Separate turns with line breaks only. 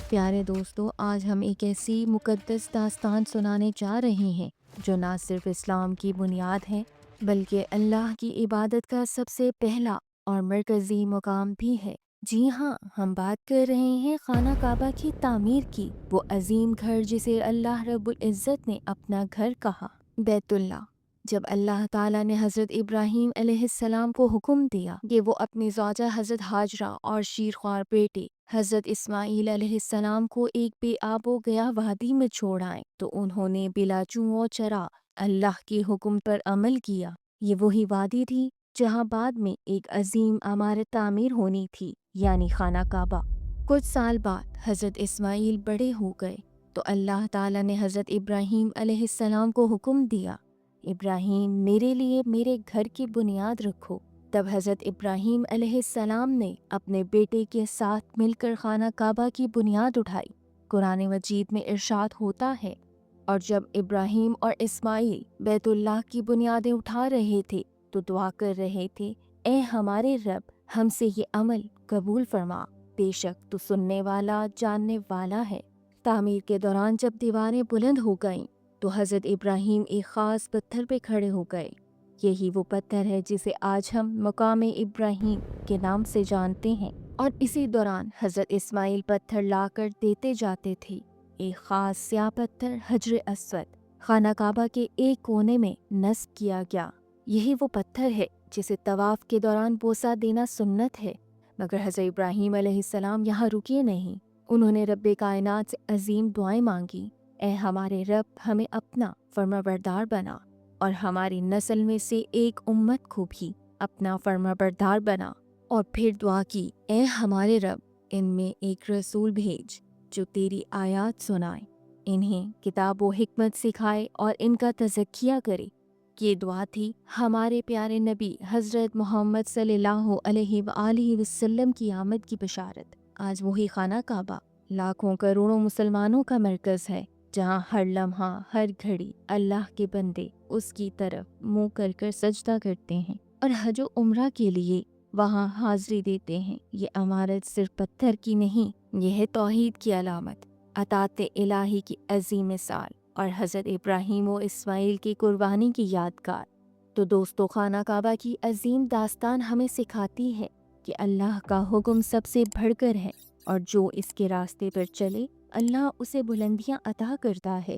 پیارے دوستو، آج ہم ایک ایسی مقدس داستان سنانے جا رہے ہیں جو نہ صرف اسلام کی بنیاد ہے بلکہ اللہ کی عبادت کا سب سے پہلا اور مرکزی مقام بھی ہے۔ جی ہاں، ہم بات کر رہے ہیں خانہ کعبہ کی تعمیر کی، وہ عظیم گھر جسے اللہ رب العزت نے اپنا گھر کہا، بیت اللہ۔ جب اللہ تعالیٰ نے حضرت ابراہیم علیہ السلام کو حکم دیا کہ وہ اپنی زوجہ حضرت ہاجرہ اور شیرخوار بیٹے حضرت اسماعیل علیہ السلام کو ایک بے آب و گیا وادی میں چھوڑ آئیں، تو انہوں نے بلا چوں و چرا اللہ کے حکم پر عمل کیا۔ یہ وہی وادی تھی جہاں بعد میں ایک عظیم عمارت تعمیر ہونی تھی، یعنی خانہ کعبہ۔ کچھ سال بعد حضرت اسماعیل بڑے ہو گئے تو اللہ تعالیٰ نے حضرت ابراہیم علیہ السلام کو حکم دیا، ابراہیم میرے لیے میرے گھر کی بنیاد رکھو۔ تب حضرت ابراہیم علیہ السلام نے اپنے بیٹے کے ساتھ مل کر خانہ کعبہ کی بنیاد اٹھائی۔ قرآن مجید میں ارشاد ہوتا ہے، اور جب ابراہیم اور اسماعیل بیت اللہ کی بنیادیں اٹھا رہے تھے تو دعا کر رہے تھے، اے ہمارے رب، ہم سے یہ عمل قبول فرما، بے شک تو سننے والا جاننے والا ہے۔ تعمیر کے دوران جب دیواریں بلند ہو گئیں تو حضرت ابراہیم ایک خاص پتھر پہ کھڑے ہو گئے۔ یہی وہ پتھر ہے جسے آج ہم مقام ابراہیم کے نام سے جانتے ہیں، اور اسی دوران حضرت اسماعیل پتھر لا کر دیتے جاتے تھے۔ ایک خاص سیاہ پتھر حجر اسود خانہ کعبہ کے ایک کونے میں نصب کیا گیا۔ یہی وہ پتھر ہے جسے طواف کے دوران بوسہ دینا سنت ہے۔ مگر حضرت ابراہیم علیہ السلام یہاں رکے نہیں، انہوں نے رب کائنات سے عظیم دعائیں مانگی، اے ہمارے رب، ہمیں اپنا فرمانبردار بنا اور ہماری نسل میں سے ایک امت کو بھی اپنا فرمانبردار بنا۔ اور پھر دعا کی، اے ہمارے رب، ان میں ایک رسول بھیج جو تیری آیات سنائے، انہیں کتاب و حکمت سکھائے اور ان کا تزکیہ کرے۔ یہ دعا تھی ہمارے پیارے نبی حضرت محمد صلی اللہ علیہ وآلہ وسلم کی آمد کی بشارت۔ آج وہی خانہ کعبہ لاکھوں کروڑوں مسلمانوں کا مرکز ہے، جہاں ہر لمحہ ہر گھڑی اللہ کے بندے اس کی طرف منہ کر کر سجدہ کرتے ہیں اور حج و عمرہ کے لیے وہاں حاضری دیتے ہیں۔ یہ عمارت صرف پتھر کی نہیں، یہ ہے توحید کی علامت، اطاعت الہی کی عظیم مثال اور حضرت ابراہیم و اسماعیل کی قربانی کی یادگار۔ تو دوستو، خانہ کعبہ کی عظیم داستان ہمیں سکھاتی ہے کہ اللہ کا حکم سب سے بڑھ کر ہے، اور جو اس کے راستے پر چلے اللہ اسے بلندیاں عطا کرتا ہے۔